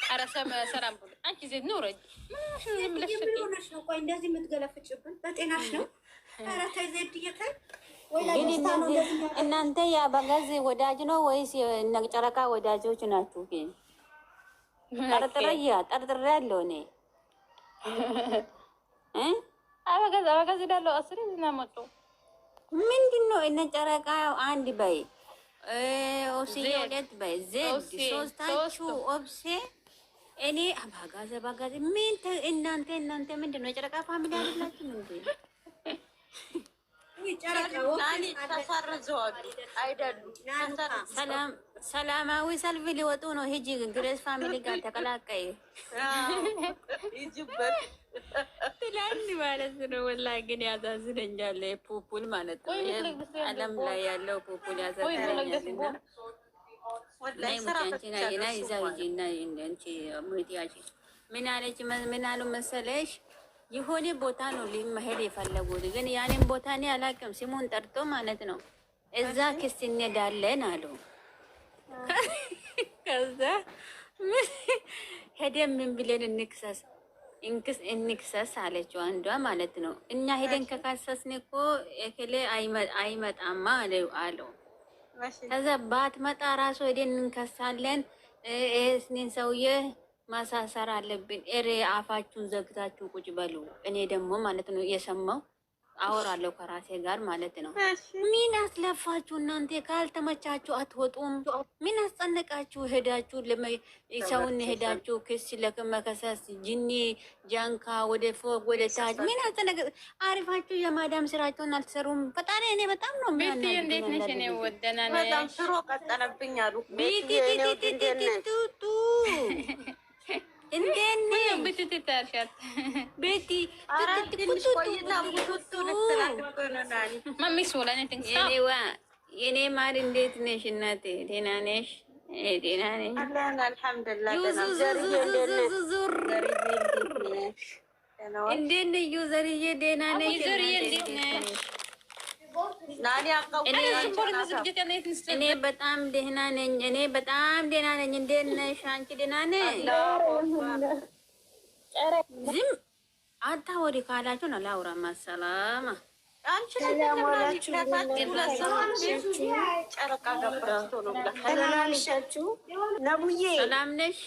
ኧረ ሰላም ብሎ አንቺ ዜድ ነው ረጅ ምን ሆነሽ ነው? ቆይ እንደዚህ የምትገለፍጭብን በጤናሽ ነው? ኧረ ተይ ዜድ እየተይ እናንተ የአበጋዝ ወዳጅ ነው ወይስ ጨረቃ ወዳጆች ናችሁ? ግን ጠርጥሬ ያለው እኔ አበጋዝ ዳለው አስሪ ዝናመጡ ምንድን ነው እነ ጨረቃ አንድ በይ ኦብስዬ ሁለት በይ ዜድ ሶስታችሁ ኦብሴ እኔ አበጋዝ ምን እናንተ ምንድን ነው የጨረቃ ፋሚሊ አይደላችሁ እንዴ? ሰላማዊ ሰልፍ ሊወጡ ነው። ሂጂ ግሬስ ፋሚሊ ጋር ተቀላቀይ ትላንት ማለት ነው። ወላሂ ግን ያዛዝነኛል። ፑፑል ማለት ነው ዓለም ላይ ያለው ፑፑል ያዛዝነኛል። ምን አሉ መሰለሽ የሆነ ቦታ ነው ሊመሄድ የፈለጉት፣ ግን ያንን ቦታ እኔ አላውቅም። ስሙን ጠርቶ ማለት ነው እዛ ክስ እንሄዳለን አሉ። ከዛ ሄደን ምን ብለን እንክሰስ አለችው አንዷ ማለት ነው። እኛ ሄደን ከካሰስን እኮ እከሌ አይመጣማ አለው። ከዛ ባትመጣ ራሱ ሄደን እንከሳለን። እኔን ሰውዬ ማሳሰር አለብን። ኤሬ አፋችሁን ዘግታችሁ ቁጭ በሉ። እኔ ደግሞ ማለት ነው የሰማው አወራለሁ ከራሴ ጋር ማለት ነው። ምን አስለፋችሁ እናንተ? ካልተመቻችሁ አትወጡም? ምን አስጨነቃችሁ? ሄዳችሁ ሰውን ሄዳችሁ ክስ ለመከሰስ ጅኒ ጃንካ ወደ ፎቅ ወደ ታች ምን አስጨነቃ? አሪፋችሁ የማዳም ስራቸውን አልተሰሩም። ፈጣሪ እኔ በጣም ነው ቤት እንዴት ነሽ? እኔ ወደና ነው በጣም ሽሮ ቀጠለብኝ አሉ ቤት የኔ ማር እንዴት ነሽ እናቴ? ደህና ነሽ? ደህና ነኝ አልሐምዱሊላህ። እንዴት ነሽ ዩዘርዬ? ደህና ነሽ? እኔ በጣም ደህና ነኝ። እንዴት ነሽ አንቺ? ደህና ነሽ? ዝም አታወሪ ካላችሁ ነው ላውራ። ማሰላማ ሰላም ነሽ?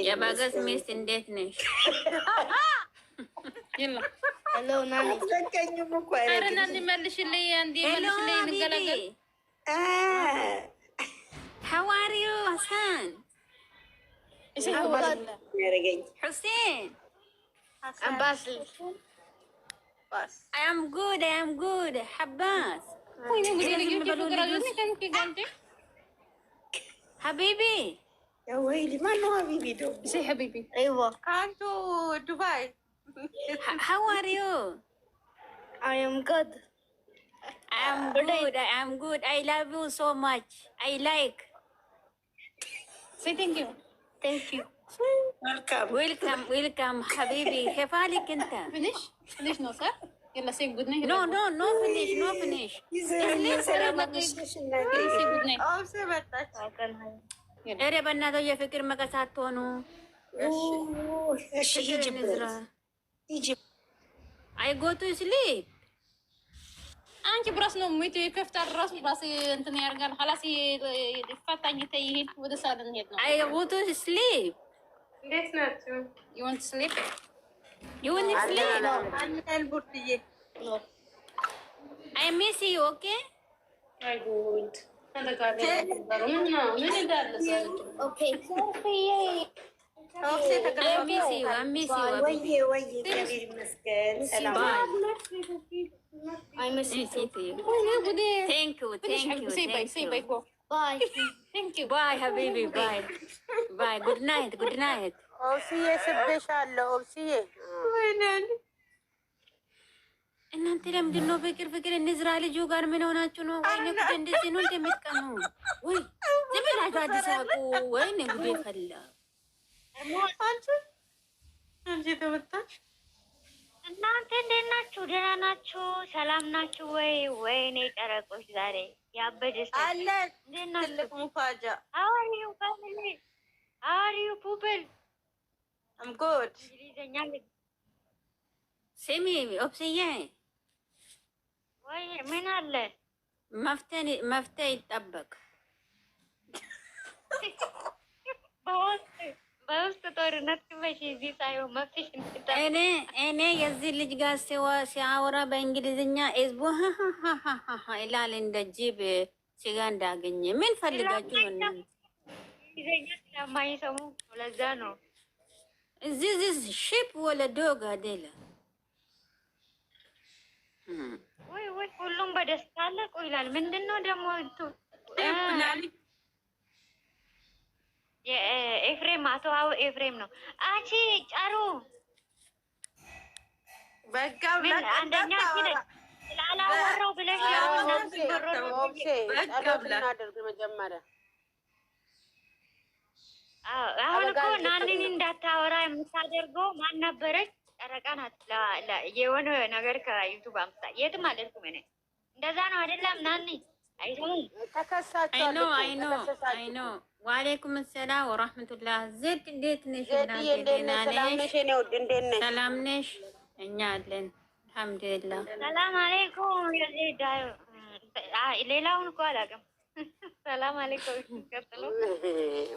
የባገስ ሚስት እንዴት ነሽ? How are you, Hassan? Hussein. I am good. Habbas. Habibi. يا ويلي ما له حبيبي دو زي حبيبي. ايوه كانتو دبي. How are you? I am good. I am good. I love you so much. I like. Say thank you. Welcome, حبيبي. كيف حالك أنت? Finish no sir. يلا say good night. No finish. Say good night. ኧረ በእናትህ የፍቅር መቀሳት ሆኑ። I go to sleep. አንቺ ብራስ ነው ሙት ይከፍታል። ራሱ ብራስ እንትን ያርጋል። خلاص ይፈታኝ ተይሄድ ወደ ሳሎን ሄድ ነው። I go to sleep. እንዴት ናችሁ? You want to sleep? I miss you, okay? I good. Okay. I miss you. I miss you too. Thank you. Say bye. Go. Bye. Thank you. Bye, Habibi. Bye. Good night. ኦብስዬ ስብሻለሁ። ኦብስዬ እናንተ ለምንድን ነው ፍቅር እንዝራ ልጁ ጋር ምን ሆናችሁ ነው? ወይኔ ጉዴ! እንደዚህ ነው እንደምትቀኑ ወይ? ዝም ብላችሁ አዲስ አበባ ወይኔ ጉዴ ፈላ። አንቺ ተመጣች። እናንተ እንዴት ናችሁ? ደህና ናችሁ? ሰላም ናችሁ ወይ? ወይኔ ጨረቆች ዛሬ ያበደሽ አለ ትልቅ ሙፋጃ አሪዩ ፋሚሊ አሪዩ ፑፕል አም ጉድ እንግሊዘኛ ስሚ ኦብስዬ ወይ ምን አለ መፍትሄ ይጠበቅ። በውስጥ ጦርነት ክበሽ እዚህ ሳይሆን መፍትሽ እኔ የዚህ ልጅ ጋር ሲያወራ በእንግሊዝኛ ህዝቡ ይላል እንደ ጅብ ስጋ እንዳገኘ። ምን ፈልጋችሁ ነው? እንግሊዘኛ ስለማይሰሙ ለዛ ነው። እዚህ ሺፕ ወለ ዶግ አይደለ? ወይ ሁሉም በደስታ አለቁ ይላል። ምንድነው ደግሞ የኤፍሬም አቶ ኤፍሬም ነው። አንቺ ጫሩ በጋው አንደኛ ስላላወራው ብለሽ እናደርግ መጀመሪያ። አሁን እኮ ናንን እንዳታወራ የምታደርገው ማን ነበረች? ጨረቃ ናት። የሆነ ነገር ከዩቱብ አምጣ የትም አልሄድኩም እኔ። እንደዛ ነው አይደለም? ናኒ አይሰሙም። ተከሳቸው አይኖ ወአለይኩም ሰላም ወራህመቱላህ። ዜድ እንዴት ነሽ? ሰላም ነሽ? እኛ አለን አልሐምዱሊላህ። ሰላም አለይኩም። ሌላውን እኮ አላውቅም። ሰላም አለይኩም። ቀጥሎ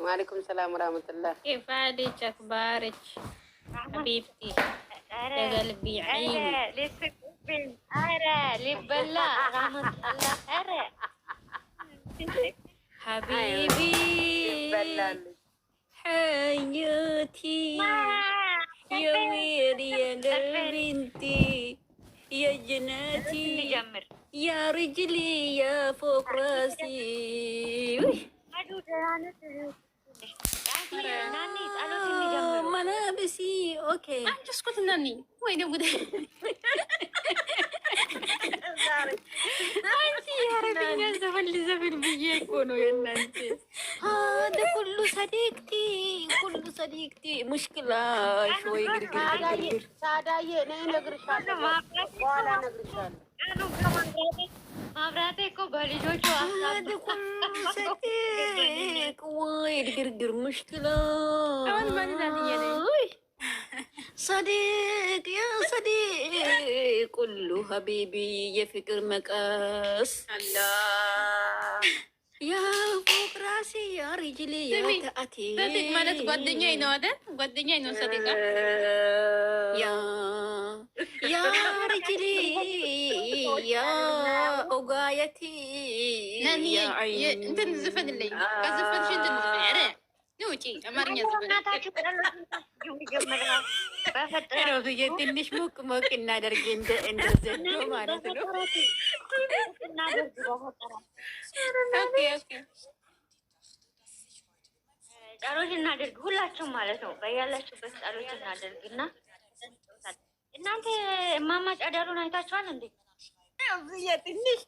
ወአለይኩም ሰላም ወራህመቱላህ። كيفك اخبارك حبيبتي يا قلبي عيني ሊበላ رحمة الله حبيبي حياتي يا ويلي يا بنتي يا جناتي يا رجلي يا فوق راسي ملابسي اوكي አንቺ እስኩት ናኒ ወይ ነው ጉዴ አንቺ ያረብኛ ዘፈን ብዬ እኮ ነው የእናንተ هذا كله صديقتي مشكلة شوي قرقر ሳዳዬ ነይ እነግርሻለሁ፣ በኋላ እነግርሻለሁ። ማብራቴ እኮ በልጆቹ هذا كله صديق وايد قرقر مشكلة صديق يا صديق كله حبيبي يا فكر مقاس الله يا فوق راسي يا رجلي يا تأتي صديق ማለት ጓደኛዬ ነው አይደል? ጓደኛዬ ነው صديق يا رجلي يا أوغايتي ናኒ እንትን ዝፈንልኝ ከዝፈንሽ እንትን ዝፈን አረ ነው እጪ አማርኛ ዝፈን ትንሽ ሞቅ እናደርግ እንደዚህ ነው ማለት ነው። ጸሎት እናደርግ ሁላችሁም ማለት ነው። በያላችሁበት ጸሎት እናደርግና እናንተ እማማ ጨዳሩን አይታችኋል እንዴ? ትንሽ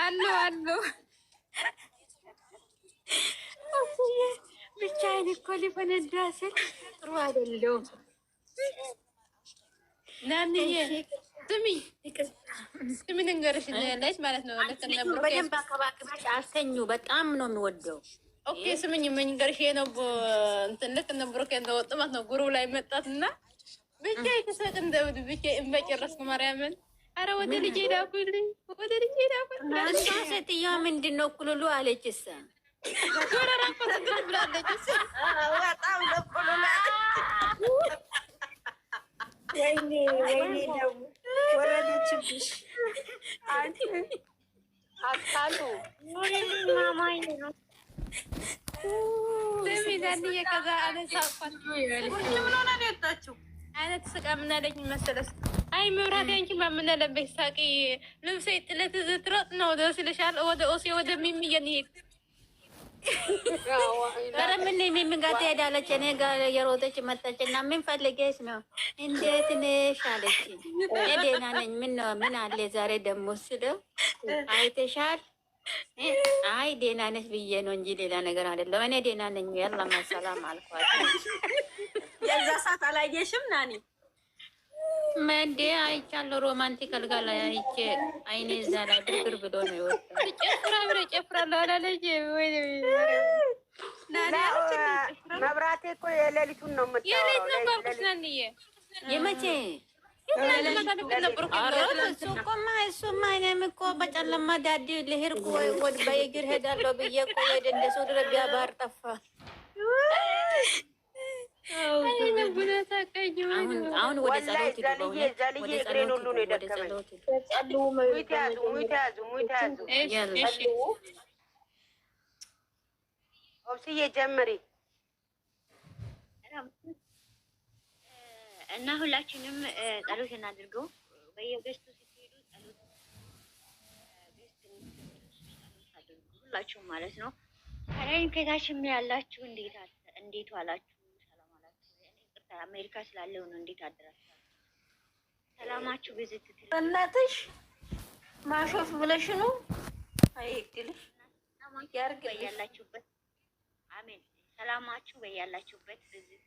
አሉ ብቻዬን እኮ ሊፈነዳ ስል ጥሩ አይደለሁም። ናኒዬ ስሚ ንገርሽ ያለች ማለት ነው። በደንብ አከባክበሽ አስተኙ። በጣም ነው የሚወደው። ኦኬ ስምኝ መንገርሽ ነው እንትን ልክ እነ ብሩኬ እንደወጡ ማለት ነው። ጉሩ ላይ መጣትና ብቻ የተሰጥ እንደውድ ብቻ እንበጨረስኩ ማርያምን። አረ ወደ ልጄ ዳኩልኝ፣ ወደ ልጄ ዳኩልኝ። እሷ ሴትዮዋ ምንድን ነው ኩሉሉ አለች። እሷ ወራራንኮ ትግል ብላለች። እሷ በጣም ለቁሉሉ ወይኔ ደግሞ ወረደችብሽ አካሉ ማማዬ ነው ለሚዳንዬ ከዛ አነሳፋን ምን ሆነ ነው የወጣችው? አይነት ስቃ ምን አለኝ መሰለሽ? አይ መብራት አንቺ ማምን አለበሽ ሳቂ ልብሴ ጥለት ዝትሮጥ ነው ደስ ይልሻል። ወደ ኦሴ ወደ ሚሚ የኔት ኧረ ምን ሚሚ ጋር ትሄዳለች? እኔ ጋር የሮጠች መጣች እና ምን ፈልገሽ ነው? እንዴት ነሽ አለች። ደህና ነኝ። ምን አለ ዛሬ ደግሞ ስለው አይተሻል? አይ ደህና ነሽ ብዬ ነው እንጂ ሌላ ነገር አይደለም። እኔ ደህና ነኝ። ያላ ሰላም አልኳት። የዛ ሰዓት አላየሽም ናኒ? መንዴ አይቻለሁ። ሮማንቲክ አልጋ ላይ አይቼ አይኔ እዛ ላይ ብርብር ብሎ ነው የወጣው። ጨፍራ ብለ ጨፍራለሁ አላለች ወይ? መብራቴ እኮ የሌሊቱን ነው የምታወራው። የሌት ነበርኩሽ ናንዬ የመቼ እሱማ እኔም እኮ በጨለማ ዳዲ ልሄድ ወደ በእግር ሄዳለሁ ብዬ እኮ ወደ እንደ ሳውዲ አረቢያ ባህር ጠፋ። አሁን ወደ ጸሎት ዘልዬ እግሬን ሁሉ ነው የደከመኝ። ሙይት ያዙ ኦብስዬ ጀምሪ እና ሁላችንም ጸሎት እናድርገው። በየገስቱ ስትሄዱ ጸሎት አድርጉ፣ ሁላችሁም ማለት ነው። ከላይም ከታችም ያላችሁ እንዴት ዋላችሁ? ሰላም አላችሁ? ይቅርታ አሜሪካ ስላለው ነው። እንዴት አደራችሁ? ሰላማችሁ ብዝት እናትሽ ማሾፍ ብለሽ ነው። አይግልሽ ያርግ በያላችሁበት። አሜን። ሰላማችሁ በያላችሁበት ብዝት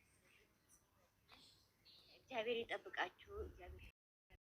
እግዚአብሔር ይጠብቃችሁ። እግዚአብሔር